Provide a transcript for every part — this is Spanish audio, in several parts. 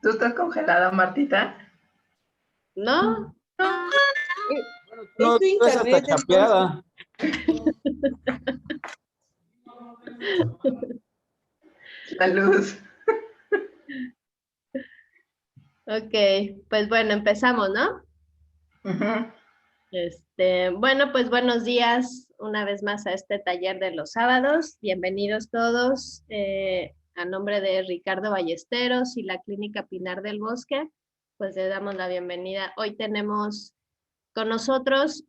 ¿Tú estás congelada, Martita? No, no. No, Es tú estás hasta internet, chapeada. La luz. Ok, pues bueno, empezamos, ¿no? Ujú. Bueno, pues buenos días una vez más a este taller de los sábados. Bienvenidos todos. A nombre de Ricardo Ballesteros y la Clínica Pinar del Bosque, pues le damos la bienvenida. Hoy tenemos con nosotros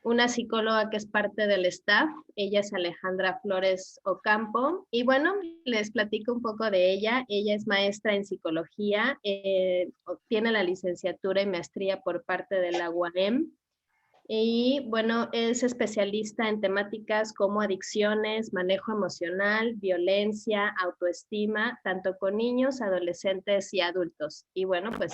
una psicóloga que es parte del staff. Ella es Alejandra Flores Ocampo. Y bueno, les platico un poco de ella. Ella es maestra en psicología, obtiene la licenciatura y maestría por parte de la UAM. Y bueno, es especialista en temáticas como adicciones, manejo emocional, violencia, autoestima, tanto con niños, adolescentes y adultos. Y bueno, pues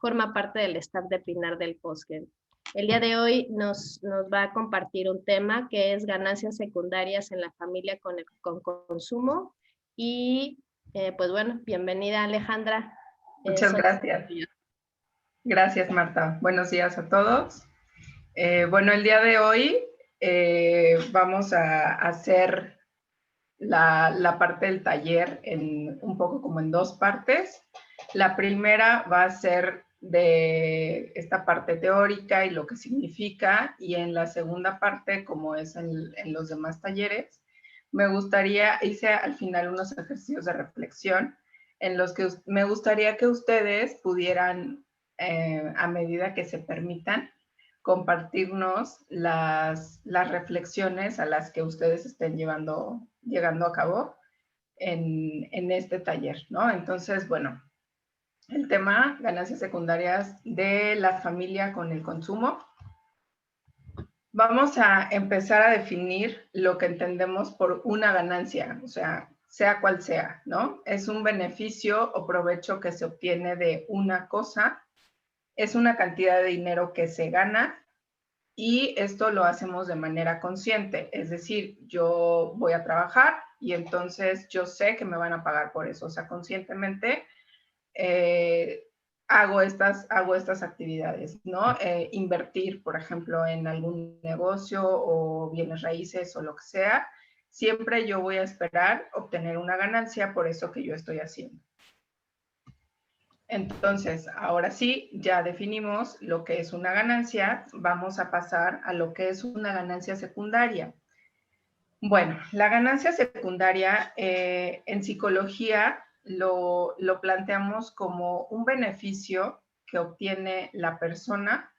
forma parte del staff de Pinar del Bosque. El día de hoy nos va a compartir un tema que es ganancias secundarias en la familia con consumo. Y pues bueno, bienvenida Alejandra. Muchas gracias. Gracias, Marta. Buenos días a todos. Bueno, el día de hoy vamos a hacer la parte del taller un poco como en dos partes. La primera va a ser de esta parte teórica y lo que significa, y en la segunda parte, como es en los demás talleres, hice al final unos ejercicios de reflexión en los que me gustaría que ustedes pudieran, a medida que se permitan, compartirnos las reflexiones a las que ustedes estén llegando a cabo en este taller, ¿no? Entonces, bueno, el tema, ganancias secundarias de la familia con el consumo. Vamos a empezar a definir lo que entendemos por una ganancia, o sea cual sea, ¿no? Es un beneficio o provecho que se obtiene de una cosa, es una cantidad de dinero que se gana. Y esto lo hacemos de manera consciente, es decir, yo voy a trabajar y entonces yo sé que me van a pagar por eso, o sea, conscientemente hago estas actividades, ¿no? Invertir, por ejemplo, en algún negocio o bienes raíces o lo que sea, siempre yo voy a esperar obtener una ganancia por eso que yo estoy haciendo. Entonces, ahora sí, ya definimos lo que es una ganancia, vamos a pasar a lo que es una ganancia secundaria. Bueno, la ganancia secundaria en psicología lo planteamos como un beneficio que obtiene la persona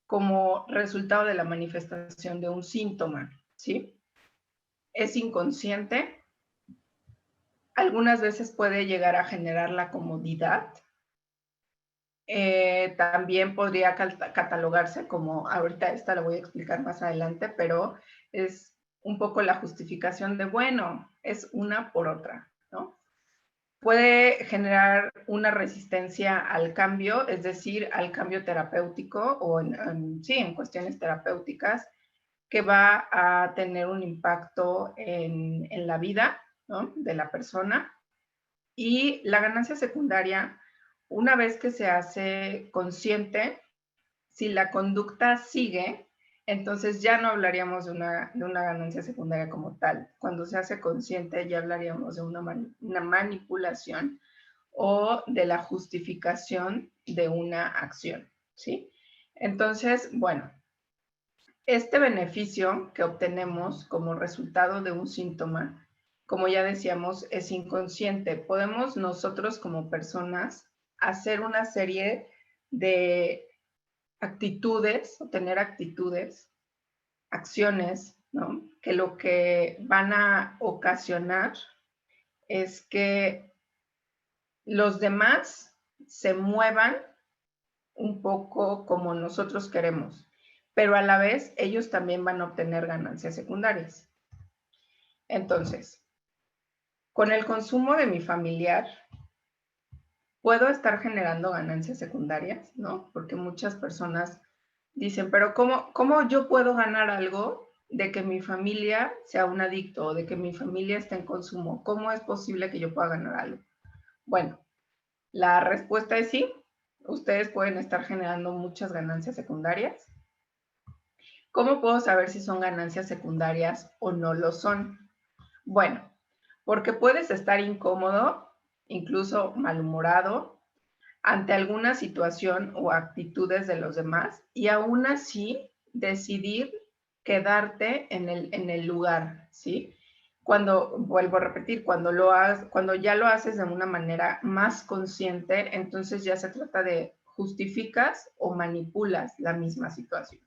como resultado de la manifestación de un síntoma, ¿sí? Es inconsciente, algunas veces puede llegar a generar la comodidad. También podría catalogarse como, ahorita esta la voy a explicar más adelante, pero es un poco la justificación de, bueno, es una por otra, ¿no? Puede generar una resistencia al cambio, es decir, al cambio terapéutico o en cuestiones terapéuticas, que va a tener un impacto en la vida, ¿no?, de la persona. Y la ganancia secundaria, una vez que se hace consciente, si la conducta sigue, entonces ya no hablaríamos de una ganancia secundaria como tal. Cuando se hace consciente ya hablaríamos de una manipulación o de la justificación de una acción, ¿sí? Entonces, bueno, este beneficio que obtenemos como resultado de un síntoma, como ya decíamos, es inconsciente. Podemos nosotros como personas hacer una serie de actitudes o tener actitudes, acciones, ¿no?, que lo que van a ocasionar es que los demás se muevan un poco como nosotros queremos, pero a la vez ellos también van a obtener ganancias secundarias. Entonces, con el consumo de mi familiar, puedo estar generando ganancias secundarias, ¿no? Porque muchas personas dicen, pero ¿cómo yo puedo ganar algo de que mi familia sea un adicto o de que mi familia esté en consumo? ¿Cómo es posible que yo pueda ganar algo? Bueno, la respuesta es sí. Ustedes pueden estar generando muchas ganancias secundarias. ¿Cómo puedo saber si son ganancias secundarias o no lo son? Bueno, porque puedes estar incómodo, incluso malhumorado, ante alguna situación o actitudes de los demás y aún así decidir quedarte en el lugar, ¿sí? Cuando, vuelvo a repetir, cuando ya lo haces de una manera más consciente, entonces ya se trata de justificas o manipulas la misma situación.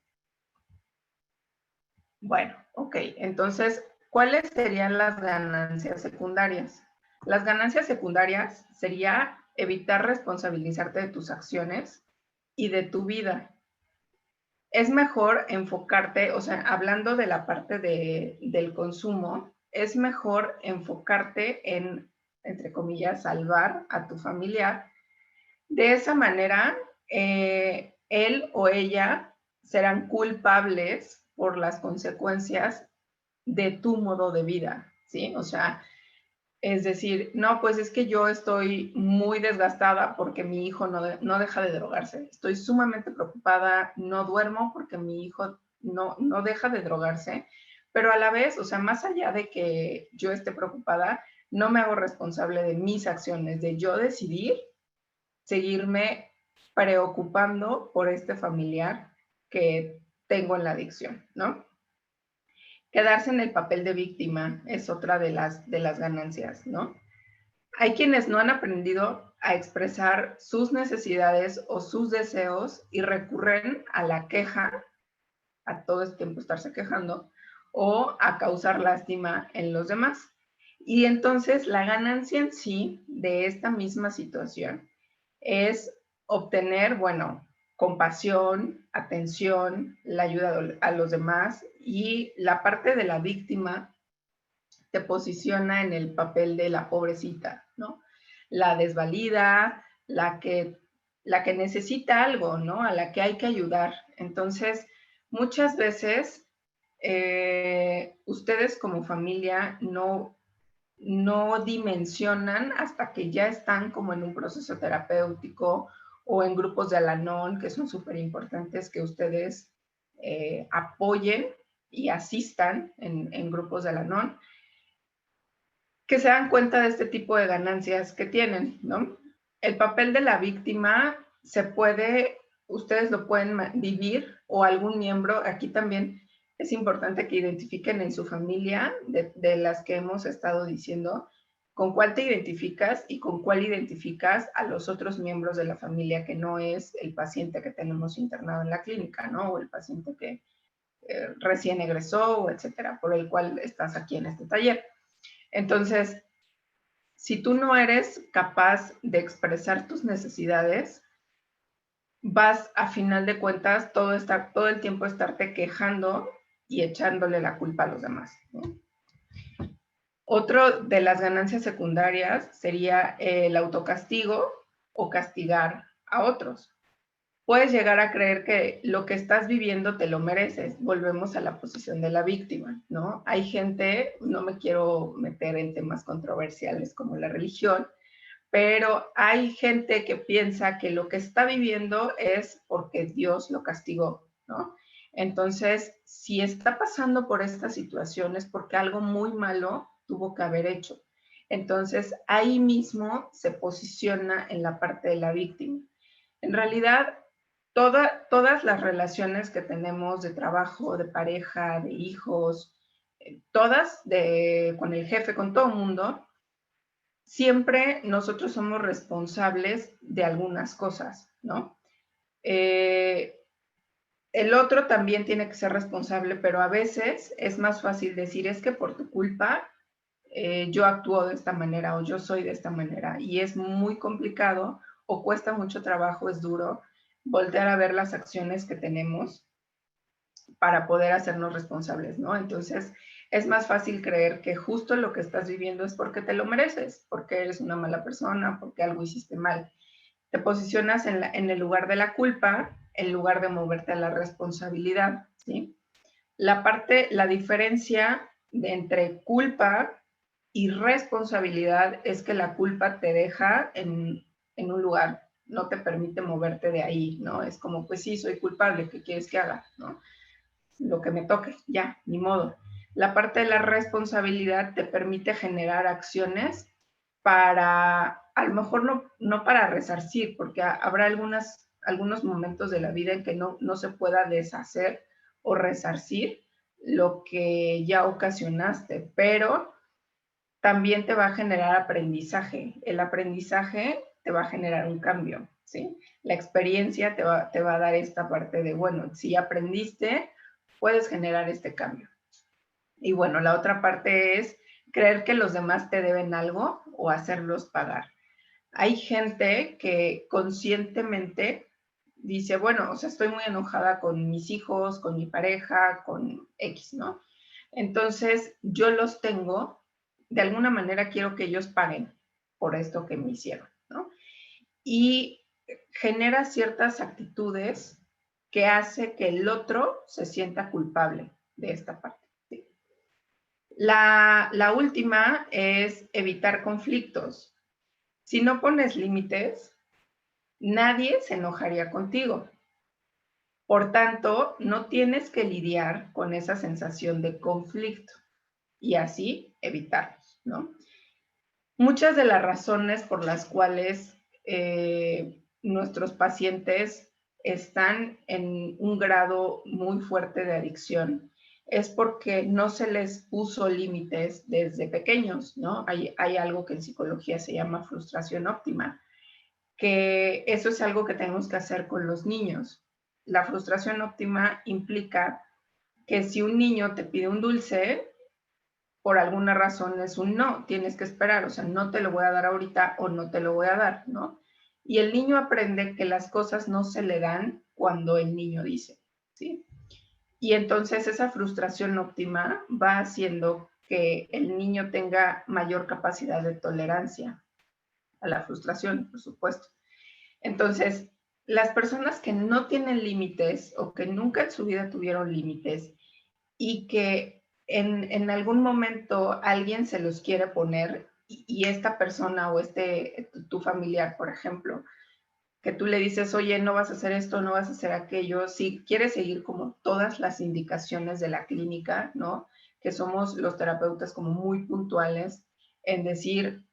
Bueno, ok, entonces, ¿cuáles serían las ganancias secundarias? Las ganancias secundarias sería evitar responsabilizarte de tus acciones y de tu vida. Es mejor enfocarte, o sea, hablando de la parte del consumo, es mejor enfocarte en, entre comillas, salvar a tu familiar. De esa manera, él o ella serán culpables por las consecuencias de tu modo de vida, ¿sí? O sea, es decir, no, pues es que yo estoy muy desgastada porque mi hijo no deja de drogarse. Estoy sumamente preocupada, no duermo porque mi hijo no deja de drogarse, pero a la vez, o sea, más allá de que yo esté preocupada, no me hago responsable de mis acciones, de yo decidir seguirme preocupando por este familiar que tengo en la adicción, ¿no? Quedarse en el papel de víctima es otra de las ganancias, ¿no? Hay quienes no han aprendido a expresar sus necesidades o sus deseos y recurren a la queja, a todo el tiempo estarse quejando, o a causar lástima en los demás. Y entonces la ganancia en sí de esta misma situación es obtener, bueno, compasión, atención, la ayuda a los demás, y la parte de la víctima te posiciona en el papel de la pobrecita, ¿no? La desvalida, la que necesita algo, ¿no? A la que hay que ayudar. Entonces, muchas veces ustedes como familia no dimensionan hasta que ya están como en un proceso terapéutico o en grupos de Al-Anon, que son súper importantes que ustedes apoyen y asistan en grupos de Al-Anon, que se dan cuenta de este tipo de ganancias que tienen, ¿no? El papel de la víctima ustedes lo pueden vivir o algún miembro, aquí también es importante que identifiquen en su familia, de las que hemos estado diciendo, con cuál te identificas y con cuál identificas a los otros miembros de la familia, que no es el paciente que tenemos internado en la clínica, ¿no? O el paciente que recién egresó, o etcétera, por el cual estás aquí en este taller. Entonces, si tú no eres capaz de expresar tus necesidades, vas a final de cuentas todo el tiempo estarte quejando y echándole la culpa a los demás, ¿no? Otro de las ganancias secundarias sería el autocastigo o castigar a otros. Puedes llegar a creer que lo que estás viviendo te lo mereces. Volvemos a la posición de la víctima, ¿no? Hay gente, no me quiero meter en temas controversiales como la religión, pero hay gente que piensa que lo que está viviendo es porque Dios lo castigó, ¿no? Entonces, si está pasando por esta situación es porque algo muy malo tuvo que haber hecho. Entonces, ahí mismo se posiciona en la parte de la víctima. En realidad, todas las relaciones que tenemos de trabajo, de pareja, de hijos, todas con el jefe, con todo el mundo, siempre nosotros somos responsables de algunas cosas, ¿no? El otro también tiene que ser responsable, pero a veces es más fácil decir, es que por tu culpa yo actúo de esta manera o yo soy de esta manera, y es muy complicado o cuesta mucho trabajo, es duro voltear a ver las acciones que tenemos para poder hacernos responsables, ¿no? Entonces, es más fácil creer que justo lo que estás viviendo es porque te lo mereces, porque eres una mala persona, porque algo hiciste mal. Te posicionas en el lugar de la culpa en lugar de moverte a la responsabilidad, ¿sí? La diferencia entre culpa y responsabilidad es que la culpa te deja en un lugar, no te permite moverte de ahí, ¿no? Es como, pues sí, soy culpable, ¿qué quieres que haga? ¿No? Lo que me toque, ya, ni modo. La parte de la responsabilidad te permite generar acciones para, a lo mejor no para resarcir, porque habrá algunos momentos de la vida en que no se pueda deshacer o resarcir lo que ya ocasionaste, pero también te va a generar aprendizaje. El aprendizaje te va a generar un cambio, ¿sí? La experiencia te va a dar esta parte de, bueno, si aprendiste, puedes generar este cambio. Y bueno, la otra parte es creer que los demás te deben algo o hacerlos pagar. Hay gente que conscientemente dice, bueno, o sea, estoy muy enojada con mis hijos, con mi pareja, con X, ¿no? Entonces, yo los tengo, de alguna manera quiero que ellos paguen por esto que me hicieron, ¿no? Y genera ciertas actitudes que hace que el otro se sienta culpable de esta parte. ¿Sí? La última es evitar conflictos. Si no pones límites, nadie se enojaría contigo. Por tanto, no tienes que lidiar con esa sensación de conflicto y así evitarlos, ¿no? Muchas de las razones por las cuales nuestros pacientes están en un grado muy fuerte de adicción es porque no se les puso límites desde pequeños, ¿no? Hay algo que en psicología se llama frustración óptima, que eso es algo que tenemos que hacer con los niños. La frustración óptima implica que si un niño te pide un dulce, por alguna razón es un no, tienes que esperar, o sea, no te lo voy a dar ahorita o no te lo voy a dar, ¿no? Y el niño aprende que las cosas no se le dan cuando el niño dice, ¿sí? Y entonces esa frustración óptima va haciendo que el niño tenga mayor capacidad de tolerancia a la frustración, por supuesto. Entonces, las personas que no tienen límites o que nunca en su vida tuvieron límites y que en algún momento alguien se los quiere poner y esta persona o tu familiar, por ejemplo, que tú le dices, oye, no vas a hacer esto, no vas a hacer aquello, si quieres seguir como todas las indicaciones de la clínica, ¿no? Que somos los terapeutas como muy puntuales en decir,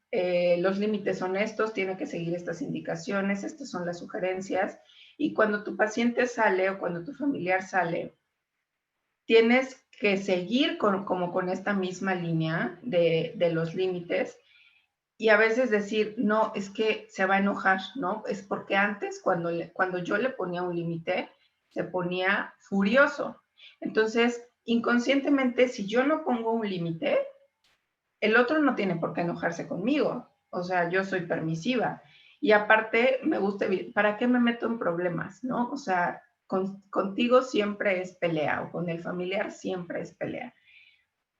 los límites son estos, tiene que seguir estas indicaciones, estas son las sugerencias, y cuando tu paciente sale o cuando tu familiar sale, tienes que seguir como con esta misma línea de los límites y a veces decir, no, es que se va a enojar, ¿no? Es porque antes cuando yo le ponía un límite, se ponía furioso. Entonces, inconscientemente, si yo no pongo un límite, el otro no tiene por qué enojarse conmigo. O sea, yo soy permisiva. Y aparte, me gusta, ¿para qué me meto en problemas, no? O sea, contigo siempre es pelea o con el familiar siempre es pelea.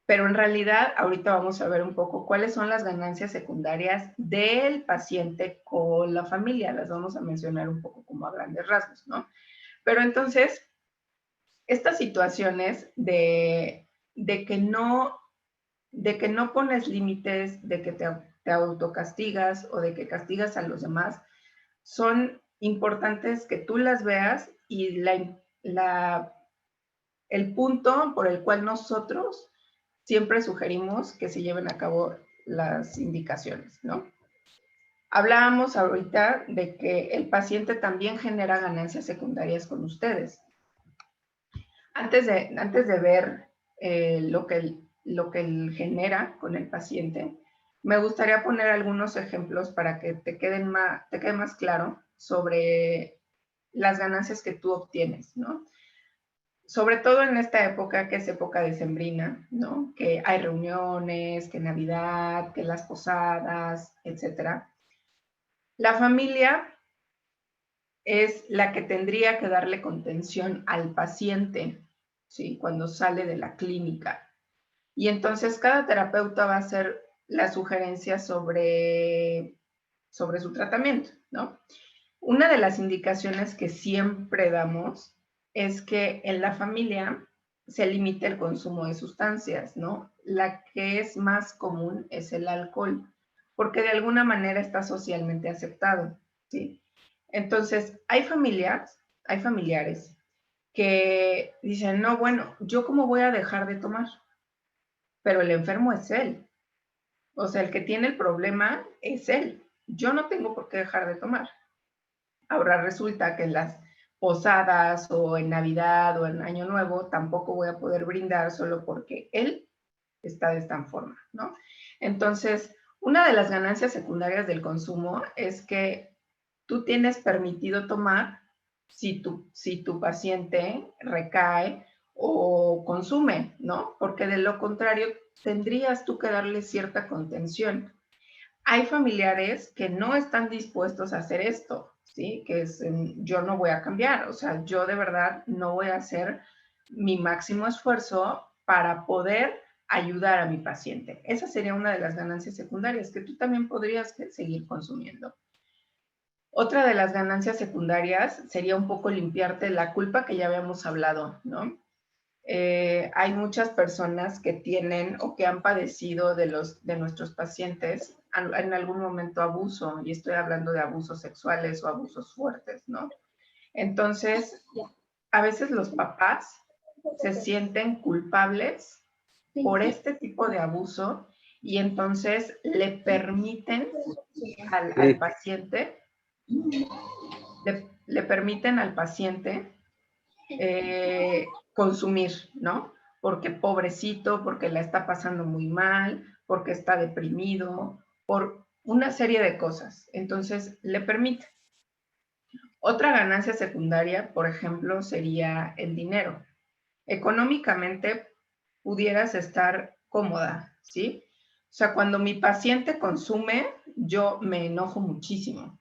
Pero en realidad, ahorita vamos a ver un poco cuáles son las ganancias secundarias del paciente con la familia. Las vamos a mencionar un poco como a grandes rasgos, ¿no? Pero entonces, estas situaciones de que no pones límites, de que te autocastigas o de que castigas a los demás, son importantes que tú las veas y el punto por el cual nosotros siempre sugerimos que se lleven a cabo las indicaciones, ¿no? Hablábamos ahorita de que el paciente también genera ganancias secundarias con ustedes. Antes de ver lo que él genera con el paciente, me gustaría poner algunos ejemplos para que te quede más claro sobre las ganancias que tú obtienes, ¿no? Sobre todo en esta época, que es época decembrina, ¿no? Que hay reuniones, que Navidad, que las posadas, etcétera. La familia es la que tendría que darle contención al paciente, ¿sí? Cuando sale de la clínica. Y entonces cada terapeuta va a hacer la sugerencia sobre su tratamiento, ¿no? Una de las indicaciones que siempre damos es que en la familia se limite el consumo de sustancias, ¿no? La que es más común es el alcohol, porque de alguna manera está socialmente aceptado, ¿sí? Entonces, hay familiares que dicen, no, bueno, ¿yo cómo voy a dejar de tomar? Pero el enfermo es él. O sea, el que tiene el problema es él. Yo no tengo por qué dejar de tomar. Ahora resulta que en las posadas o en Navidad o en Año Nuevo tampoco voy a poder brindar solo porque él está de esta forma, ¿no? Entonces, una de las ganancias secundarias del consumo es que tú tienes permitido tomar si tu paciente recae o consume, ¿no? Porque de lo contrario tendrías tú que darle cierta contención. Hay familiares que no están dispuestos a hacer esto, ¿sí? Que es, yo no voy a cambiar, o sea, yo de verdad no voy a hacer mi máximo esfuerzo para poder ayudar a mi paciente. Esa sería una de las ganancias secundarias, que tú también podrías seguir consumiendo. Otra de las ganancias secundarias sería un poco limpiarte la culpa que ya habíamos hablado, ¿no? Hay muchas personas que tienen o que han padecido de nuestros pacientes en algún momento abuso, y estoy hablando de abusos sexuales o abusos fuertes, ¿no? Entonces, a veces los papás se sienten culpables por este tipo de abuso y entonces le permiten al paciente, le permiten al paciente consumir, ¿no? Porque pobrecito, porque la está pasando muy mal, porque está deprimido, por una serie de cosas. Entonces, le permite. Otra ganancia secundaria, por ejemplo, sería el dinero. Económicamente, pudieras estar cómoda, ¿sí? O sea, cuando mi paciente consume, yo me enojo muchísimo,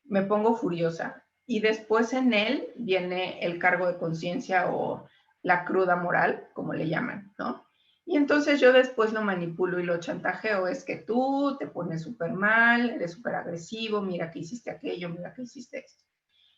me pongo furiosa y después en él viene el cargo de conciencia o la cruda moral, como le llaman, ¿no? Y entonces yo después lo manipulo y lo chantajeo, es que tú te pones súper mal, eres súper agresivo, mira que hiciste aquello, mira que hiciste esto.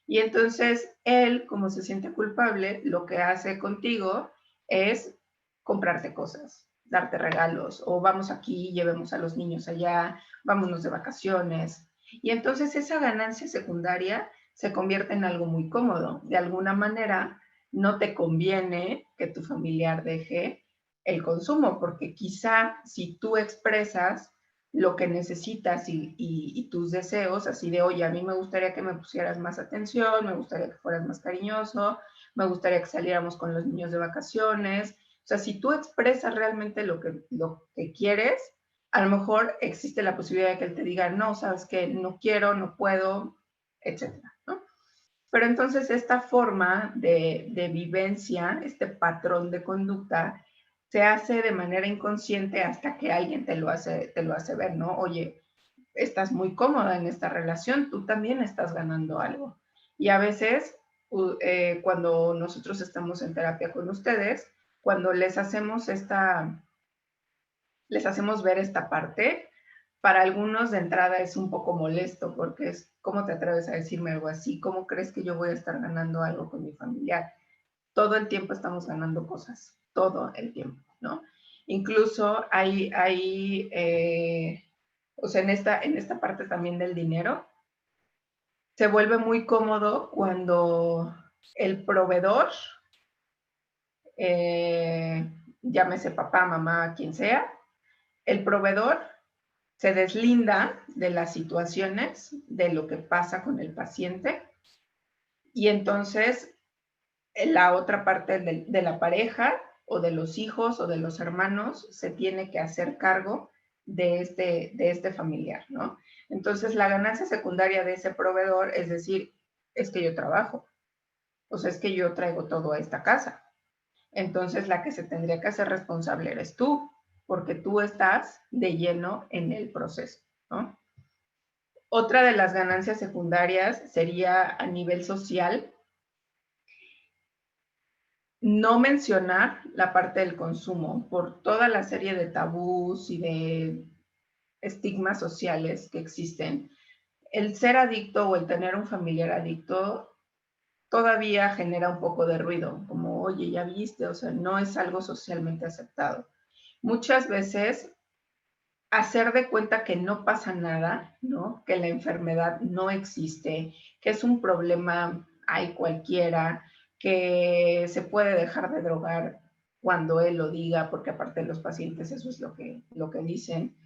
Y entonces él, como se siente culpable, lo que hace contigo es comprarte cosas, darte regalos, o vamos aquí, llevemos a los niños allá, vámonos de vacaciones. Y entonces esa ganancia secundaria se convierte en algo muy cómodo. De alguna manera, no te conviene que tu familiar deje el consumo, porque quizá si tú expresas lo que necesitas y tus deseos, así de, oye, a mí me gustaría que me pusieras más atención, me gustaría que fueras más cariñoso, me gustaría que saliéramos con los niños de vacaciones. O sea, si tú expresas realmente lo que quieres, a lo mejor existe la posibilidad de que él te diga, no, sabes que no quiero, no puedo, etcétera, ¿no? Pero entonces esta forma de vivencia, este patrón de conducta, se hace de manera inconsciente hasta que alguien te lo hace ver, ¿no? Oye, estás muy cómoda en esta relación, tú también estás ganando algo. Y a veces, cuando nosotros estamos en terapia con ustedes, cuando les hacemos ver esta parte, para algunos de entrada es un poco molesto porque es, ¿cómo te atreves a decirme algo así? ¿Cómo crees que yo voy a estar ganando algo con mi familiar? Todo el tiempo estamos ganando cosas, todo el tiempo, ¿no? Incluso o sea, en esta parte también del dinero, se vuelve muy cómodo cuando el proveedor, eh, llámese papá, mamá, quien sea, el proveedor se deslinda de las situaciones, de lo que pasa con el paciente, y entonces la otra parte de la pareja o de los hijos o de los hermanos se tiene que hacer cargo de este familiar, ¿no? Entonces, la ganancia secundaria de ese proveedor es decir, es que yo trabajo, o sea, es que yo traigo todo a esta casa. Entonces, la que se tendría que hacer responsable eres tú, porque tú estás de lleno en el proceso, ¿no? Otra de las ganancias secundarias sería a nivel social, no mencionar la parte del consumo por toda la serie de tabús y de estigmas sociales que existen. El ser adicto o el tener un familiar adicto todavía genera un poco de ruido, como, oye, ya viste, o sea, no es algo socialmente aceptado. Muchas veces hacer de cuenta que no pasa nada, ¿no? Que la enfermedad no existe, que es un problema, hay cualquiera, que se puede dejar de drogar cuando él lo diga, porque aparte de los pacientes eso es lo que dicen.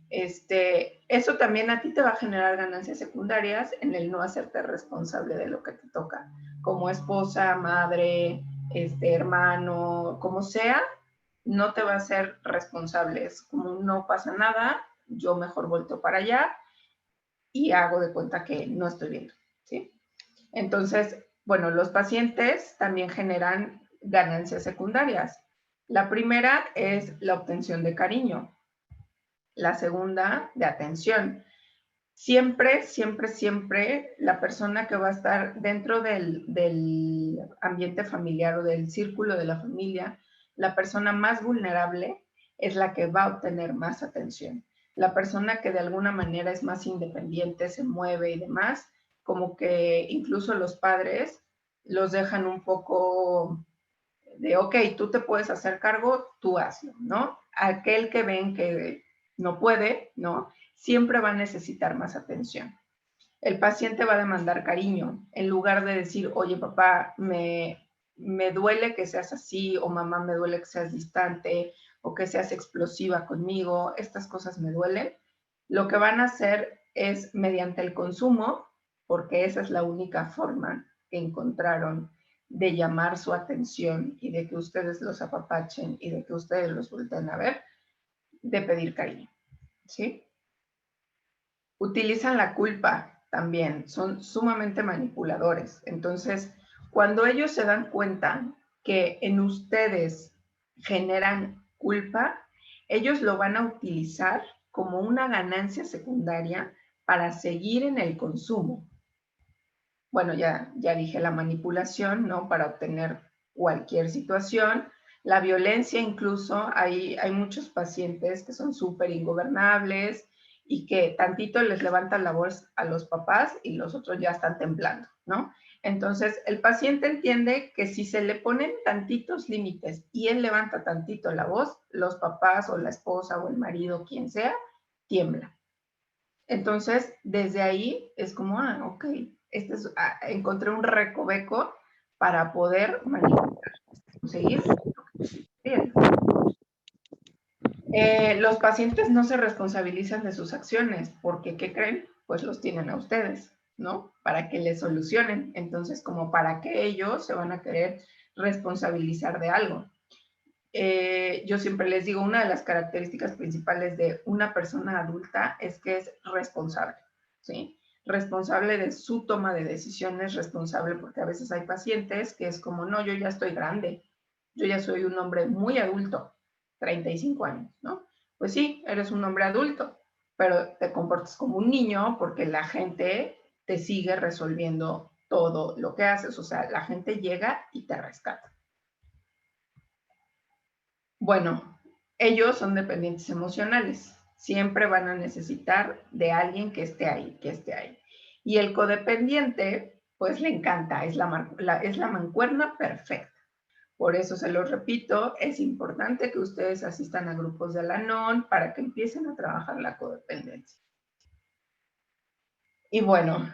Eso también a ti te va a generar ganancias secundarias en el no hacerte responsable de lo que te toca, como esposa, madre, hermano, como sea, no te va a ser responsable. Es como no pasa nada, yo mejor volteo para allá y hago de cuenta que no estoy viendo, ¿sí? Entonces, bueno, los pacientes también generan ganancias secundarias. La primera es la obtención de cariño. La segunda, de atención. Siempre, siempre, siempre la persona que va a estar dentro del ambiente familiar o del círculo de la familia, la persona más vulnerable es la que va a obtener más atención. La persona que de alguna manera es más independiente, se mueve y demás, como que incluso los padres los dejan un poco de, ok, tú te puedes hacer cargo, tú hazlo, ¿no? Aquel que ven que no puede, ¿no? Siempre va a necesitar más atención. El paciente va a demandar cariño, en lugar de decir, oye, papá, me duele que seas así, o mamá, me duele que seas distante, o que seas explosiva conmigo, estas cosas me duelen. Lo que van a hacer es mediante el consumo, porque esa es la única forma que encontraron de llamar su atención y de que ustedes los apapachen y de que ustedes los volteen a ver, de pedir cariño, ¿sí? Utilizan la culpa también, son sumamente manipuladores. Entonces, cuando ellos se dan cuenta que en ustedes generan culpa, ellos lo van a utilizar como una ganancia secundaria para seguir en el consumo. Bueno, ya dije la manipulación, ¿no? Para obtener cualquier situación. La violencia incluso, hay muchos pacientes que son súper ingobernables y que tantito les levantan la voz a los papás y los otros ya están temblando, ¿no? Entonces, el paciente entiende que si se le ponen tantitos límites y él levanta tantito la voz, los papás o la esposa o el marido, quien sea, tiembla. Entonces, desde ahí es como, ok, encontré un recoveco para poder manipular, conseguir bien. Los pacientes no se responsabilizan de sus acciones porque, ¿qué creen? Pues los tienen a ustedes, ¿no? Para que les solucionen. Entonces, como para que ellos se van a querer responsabilizar de algo. Yo siempre les digo, una de las características principales de una persona adulta es que es responsable, ¿sí? Responsable de su toma de decisiones, responsable porque a veces hay pacientes que es como, no, yo ya estoy grande, yo ya soy un hombre muy adulto, 35 años, ¿no? Pues sí, eres un hombre adulto, pero te comportas como un niño porque la gente te sigue resolviendo todo lo que haces, o sea, la gente llega y te rescata. Bueno, ellos son dependientes emocionales. Siempre van a necesitar de alguien que esté ahí, que esté ahí. Y el codependiente, pues le encanta, es la mancuerna perfecta. Por eso se los repito, es importante que ustedes asistan a grupos de Al-Anon para que empiecen a trabajar la codependencia. Y bueno,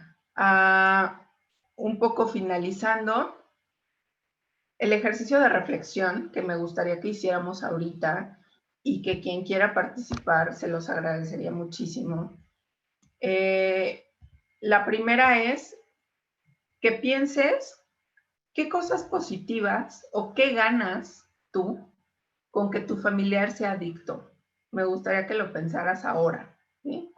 un poco finalizando, el ejercicio de reflexión que me gustaría que hiciéramos ahorita y que quien quiera participar se los agradecería muchísimo. La primera es que pienses qué cosas positivas o qué ganas tú con que tu familiar sea adicto. Me gustaría que lo pensaras ahora, ¿sí?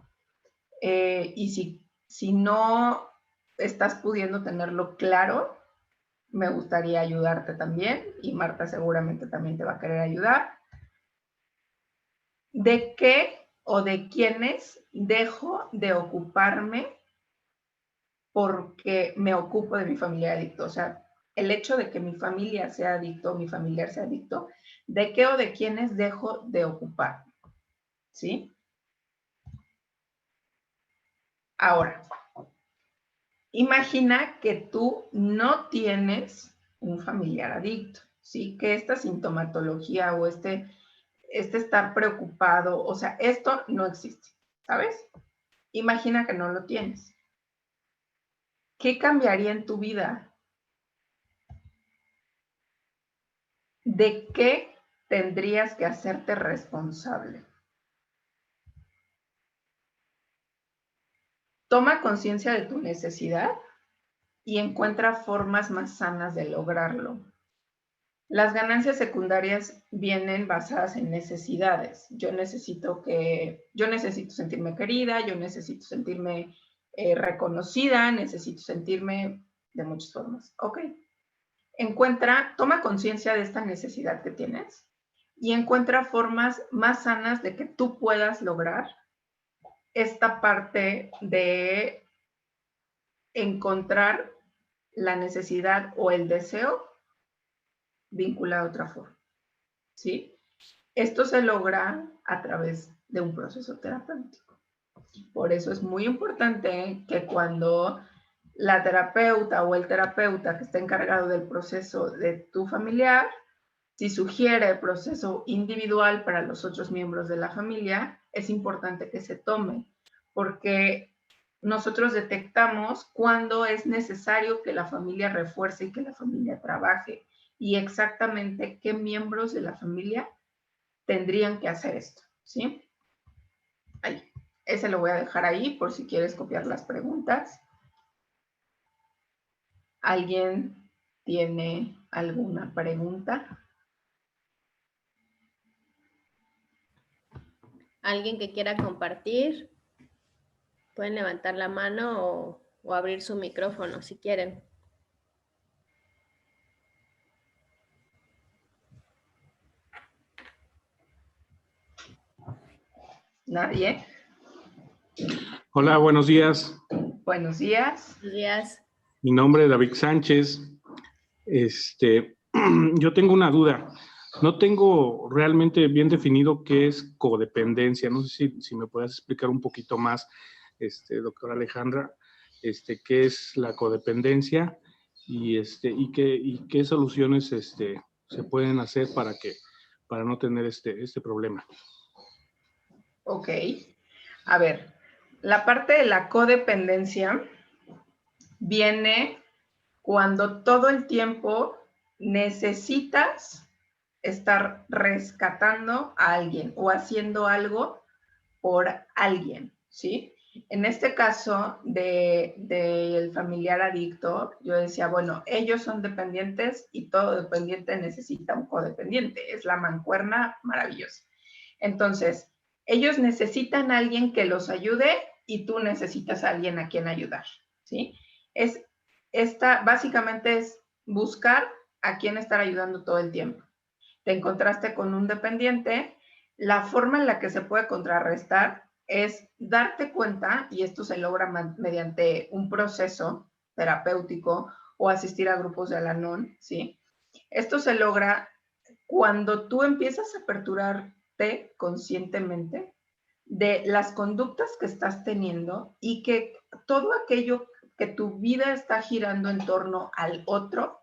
Y si no estás pudiendo tenerlo claro, me gustaría ayudarte también y Marta seguramente también te va a querer ayudar. ¿De qué o de quiénes dejo de ocuparme porque me ocupo de mi familiar adicto? O sea, el hecho de que mi familia sea adicto, mi familiar sea adicto, ¿de qué o de quiénes dejo de ocupar? ¿Sí? Ahora, Imagina que tú no tienes un familiar adicto, ¿sí? Que esta sintomatología o este estar preocupado, o sea, esto no existe, ¿sabes? Imagina que no lo tienes. ¿Qué cambiaría en tu vida? ¿De qué tendrías que hacerte responsable? Toma conciencia de tu necesidad y encuentra formas más sanas de lograrlo. Las ganancias secundarias vienen basadas en necesidades. Yo necesito sentirme querida, yo necesito sentirme reconocida, necesito sentirme de muchas formas. Ok. Toma conciencia de esta necesidad que tienes y encuentra formas más sanas de que tú puedas lograr esta parte de encontrar la necesidad o el deseo vinculado a otra forma, ¿sí? Esto se logra a través de un proceso terapéutico. Por eso es muy importante que cuando la terapeuta o el terapeuta que está encargado del proceso de tu familiar, si sugiere proceso individual para los otros miembros de la familia, es importante que se tome, porque nosotros detectamos cuándo es necesario que la familia refuerce y que la familia trabaje, y exactamente qué miembros de la familia tendrían que hacer esto, ¿sí? Ahí. Ese lo voy a dejar ahí por si quieres copiar las preguntas. ¿Alguien tiene alguna pregunta? ¿Alguien que quiera compartir? Pueden levantar la mano o abrir su micrófono si quieren. ¿Nadie? Hola, buenos días. Buenos días. Buenos días. Mi nombre es David Sánchez. Yo tengo una duda. No tengo realmente bien definido qué es codependencia. No sé si me puedes explicar un poquito más, doctora Alejandra, qué es la codependencia y qué soluciones se pueden hacer para no tener este problema. Ok. A ver, la parte de la codependencia viene cuando todo el tiempo necesitas estar rescatando a alguien o haciendo algo por alguien, ¿sí? En este caso del familiar adicto, yo decía, bueno, ellos son dependientes y todo dependiente necesita un codependiente. Es la mancuerna maravillosa. Entonces, ellos necesitan a alguien que los ayude y tú necesitas a alguien a quien ayudar, ¿sí? Básicamente es buscar a quién estar ayudando todo el tiempo. Te encontraste con un dependiente, la forma en la que se puede contrarrestar es darte cuenta, y esto se logra mediante un proceso terapéutico o asistir a grupos de Al-Anon, ¿sí? Esto se logra cuando tú empiezas a aperturarte conscientemente de las conductas que estás teniendo y que todo aquello que tu vida está girando en torno al otro,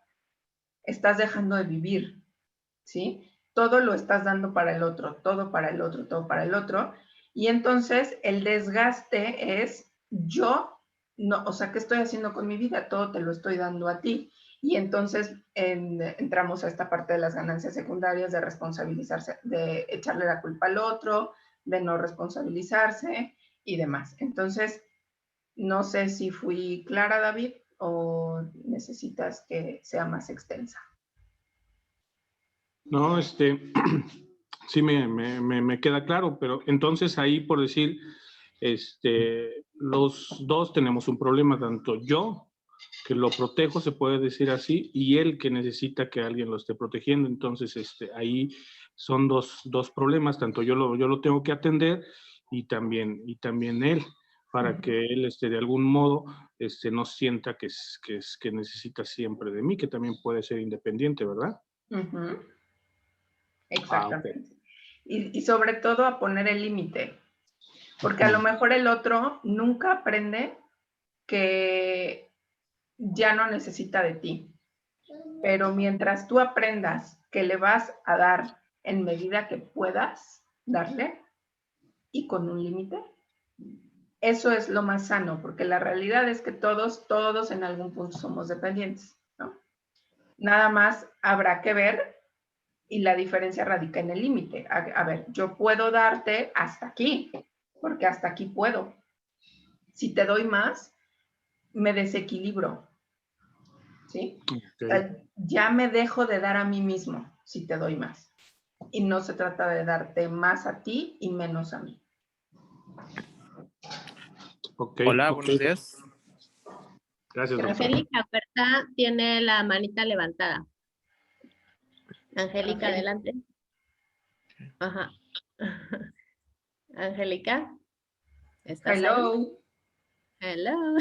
estás dejando de vivir, ¿sí? Todo lo estás dando para el otro, todo para el otro, todo para el otro. Y entonces el desgaste es yo, no, o sea, ¿qué estoy haciendo con mi vida? Todo te lo estoy dando a ti. Y entonces entramos a esta parte de las ganancias secundarias, de responsabilizarse, de echarle la culpa al otro, de no responsabilizarse y demás. Entonces, no sé si fui clara, David, o necesitas que sea más extensa. No, sí me queda claro, pero entonces ahí por decir, los dos tenemos un problema, tanto yo, que lo protejo, se puede decir así, y él que necesita que alguien lo esté protegiendo. Entonces, ahí son dos problemas, tanto yo lo tengo que atender y también él, para que él, de algún modo, no sienta que necesita siempre de mí, que también puede ser independiente, ¿verdad? Uh-huh. Okay. Exactamente. Y sobre todo a poner el límite, porque a lo mejor el otro nunca aprende que ya no necesita de ti. Pero mientras tú aprendas que le vas a dar en medida que puedas darle y con un límite, eso es lo más sano, porque la realidad es que todos en algún punto somos dependientes, ¿no? Nada más habrá que ver y la diferencia radica en el límite. A ver, yo puedo darte hasta aquí, porque hasta aquí puedo. Si te doy más, me desequilibro, ¿sí? Okay. Ya me dejo de dar a mí mismo si te doy más. Y no se trata de darte más a ti y menos a mí. Okay. Hola, buenos días. Gracias, doctor. Angélica Huerta tiene la manita levantada. Angélica, adelante. Ajá. Angélica, ¿estás ahí? Hello.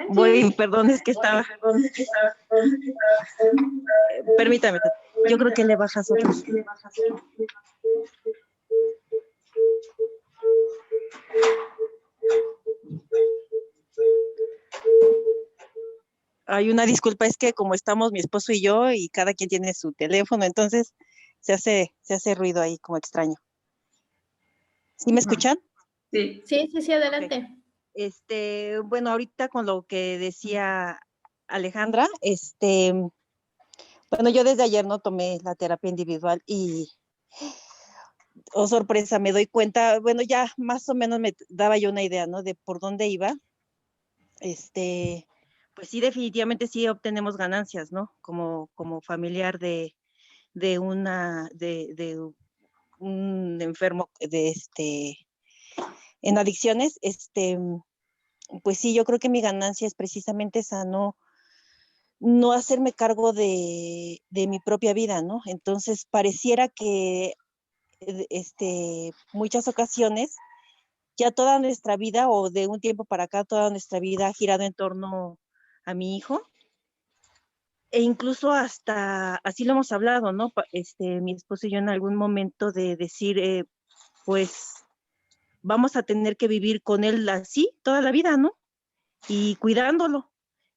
Voy, perdón, es que estaba. Permítame, yo creo que le bajas otro. Hay una disculpa, es que como estamos mi esposo y yo y cada quien tiene su teléfono, entonces se hace ruido ahí como extraño. ¿Sí me escuchan? Sí. Sí, adelante. Okay. Bueno, ahorita con lo que decía Alejandra, bueno, yo desde ayer no tomé la terapia individual y, oh sorpresa, me doy cuenta, bueno, ya más o menos me daba yo una idea, ¿no? De por dónde iba. Pues sí, definitivamente sí obtenemos ganancias, ¿no? Como familiar de un enfermo en adicciones, pues sí, yo creo que mi ganancia es precisamente esa, no hacerme cargo de mi propia vida, ¿no? Entonces pareciera que muchas ocasiones ya toda nuestra vida o de un tiempo para acá toda nuestra vida ha girado en torno a mi hijo. E incluso hasta, así lo hemos hablado, ¿no? Mi esposo y yo en algún momento de decir, pues vamos a tener que vivir con él así toda la vida, ¿no? Y cuidándolo.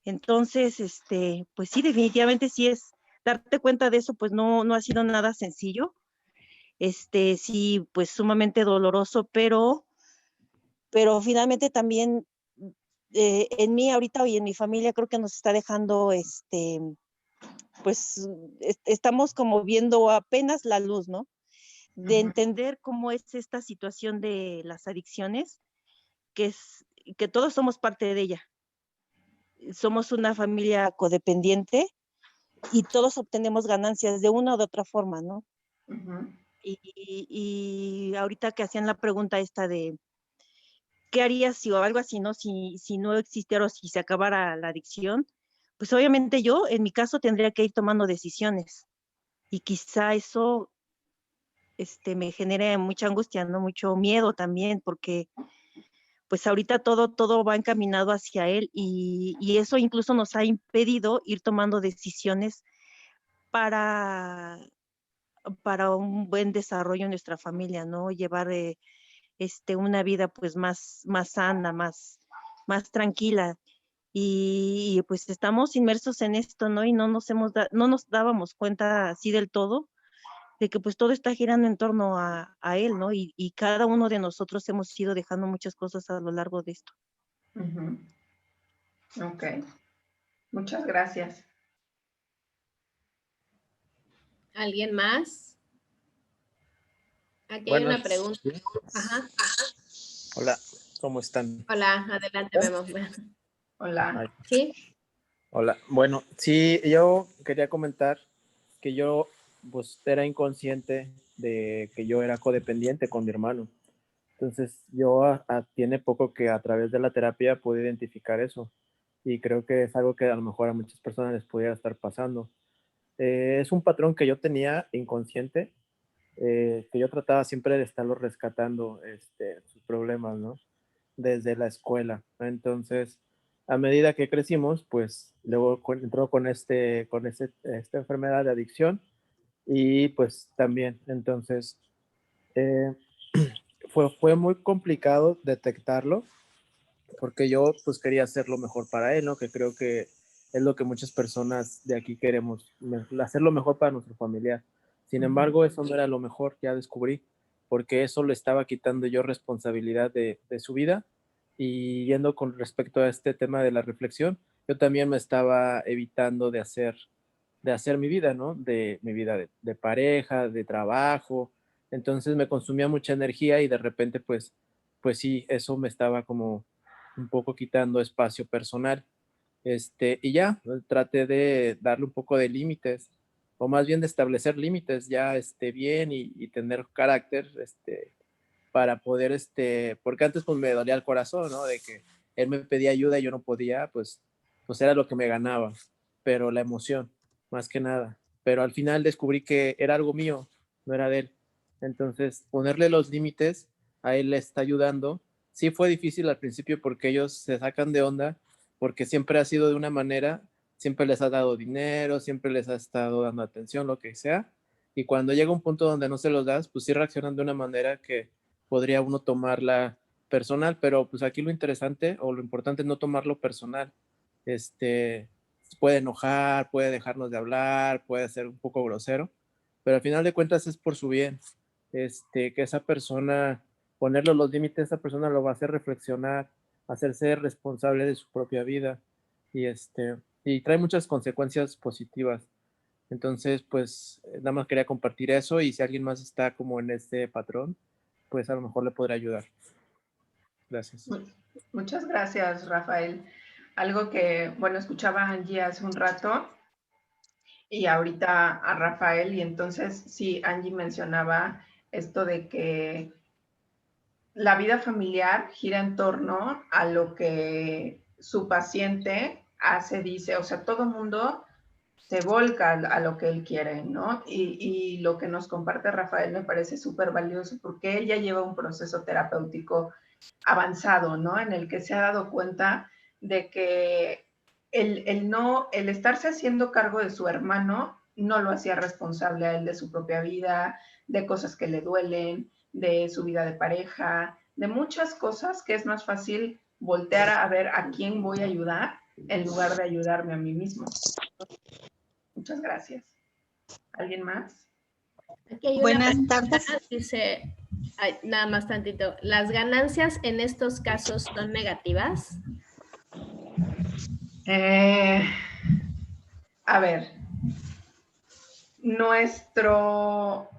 Entonces, pues sí, definitivamente sí es, darte cuenta de eso, pues no ha sido nada sencillo. Sí, pues sumamente doloroso, pero finalmente también en mí ahorita y en mi familia creo que nos está dejando, pues estamos como viendo apenas la luz, ¿no? De entender cómo es esta situación de las adicciones, que todos somos parte de ella. Somos una familia codependiente y todos obtenemos ganancias de una o de otra forma, ¿no? Y ahorita que hacían la pregunta esta de ¿qué harías si o algo así, no? Si no existiera o si se acabara la adicción, pues obviamente yo, en mi caso, tendría que ir tomando decisiones. Y quizá eso me genere mucha angustia, ¿no? Mucho miedo también, porque pues ahorita todo va encaminado hacia él y eso incluso nos ha impedido ir tomando decisiones para un buen desarrollo en nuestra familia, ¿no? Llevar una vida pues más sana, más tranquila. Y pues estamos inmersos en esto, ¿no? Y no nos dábamos cuenta así del todo de que pues todo está girando en torno a él, ¿no? Y cada uno de nosotros hemos ido dejando muchas cosas a lo largo de esto. Ok, muchas gracias. ¿Alguien más? Aquí hay Bueno, una pregunta. sí. Ajá. Hola, ¿cómo están? Hola, adelante, Memo. Hola. Ay, ¿Sí? hola, bueno, sí, yo quería comentar que yo pues era inconsciente de que yo era codependiente con mi hermano. Entonces yo tiene poco que a través de la terapia pude identificar eso y creo que es algo que a lo mejor a muchas personas les pudiera estar pasando. Es un patrón que yo tenía inconsciente, que yo trataba siempre de estarlo rescatando, sus problemas, ¿no? Desde la escuela. Entonces, a medida que crecimos, pues luego entró esta enfermedad de adicción y pues también, entonces, eh, fue muy complicado detectarlo porque yo pues quería hacer lo mejor para él, ¿no? Que creo que es lo que muchas personas de aquí queremos, hacer lo mejor para nuestro familiar. Sin embargo, eso no era lo mejor, ya descubrí, porque eso le estaba quitando yo responsabilidad de su vida. Y yendo con respecto a este tema de la reflexión, yo también me estaba evitando de hacer mi vida, ¿no? De mi vida de pareja, de trabajo. Entonces me consumía mucha energía y de repente, pues sí, eso me estaba como un poco quitando espacio personal. Y ya, traté de darle un poco de límites, o más bien de establecer límites ya bien y tener carácter, para poder, porque antes pues me dolía el corazón, ¿no? De que él me pedía ayuda y yo no podía, pues era lo que me ganaba, pero la emoción, más que nada. Pero al final descubrí que era algo mío, no era de él. Entonces, ponerle los límites a él le está ayudando. Sí fue difícil al principio porque ellos se sacan de onda, porque siempre ha sido de una manera, siempre les ha dado dinero, siempre les ha estado dando atención, lo que sea. Y cuando llega un punto donde no se los das, pues sí reaccionan de una manera que podría uno tomarla personal, pero pues aquí lo interesante o lo importante es no tomarlo personal. Puede enojar, puede dejarnos de hablar, puede ser un poco grosero, pero al final de cuentas es por su bien. Que esa persona, ponerle los límites, esa persona lo va a hacer reflexionar, hacerse responsable de su propia vida y y trae muchas consecuencias positivas. Entonces, pues nada más quería compartir eso y si alguien más está como en este patrón, pues a lo mejor le podrá ayudar. Gracias. Muchas gracias, Rafael. Algo que, bueno, escuchaba a Angie hace un rato y ahorita a Rafael, y entonces sí, Angie mencionaba esto de que la vida familiar gira en torno a lo que su paciente hace, dice, o sea, todo mundo se volca a lo que él quiere, ¿no? Y lo que nos comparte Rafael me parece súper valioso porque él ya lleva un proceso terapéutico avanzado, ¿no? En el que se ha dado cuenta de que el estarse haciendo cargo de su hermano no lo hacía responsable a él de su propia vida, de cosas que le duelen, de su vida de pareja, de muchas cosas que es más fácil voltear a ver a quién voy a ayudar en lugar de ayudarme a mí mismo. Muchas gracias. ¿Alguien más? Aquí hay Buenas tardes. Dice, ay, nada más tantito, ¿las ganancias en estos casos son negativas? A ver, nuestro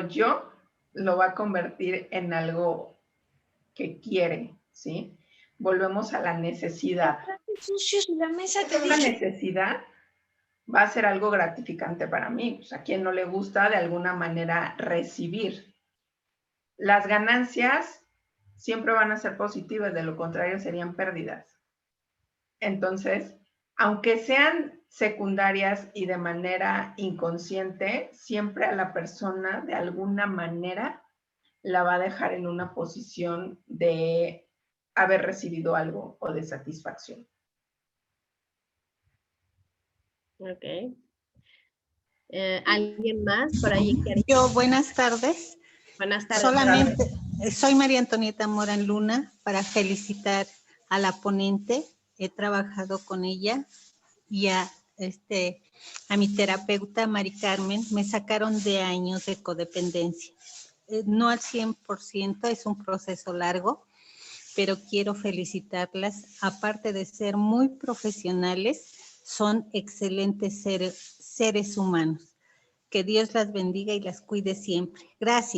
yo lo va a convertir en algo que quiere, ¿sí? Volvemos a la necesidad. La mesa te La necesidad va a ser algo gratificante para mí. Pues, a quien no le gusta de alguna manera recibir. Las ganancias siempre van a ser positivas, de lo contrario serían pérdidas. Entonces, aunque sean secundarias y de manera inconsciente, siempre a la persona de alguna manera la va a dejar en una posición de haber recibido algo o de satisfacción. Ok. ¿Alguien más por ahí? Yo, buenas tardes. Buenas tardes. Solamente soy María Antonieta Morán Luna para felicitar a la ponente. He trabajado con ella y a mi terapeuta Mari Carmen. Me sacaron de años de codependencia. No al 100%, es un proceso largo, pero quiero felicitarlas. Aparte de ser muy profesionales, son excelentes seres humanos. Que Dios las bendiga y las cuide siempre. Gracias.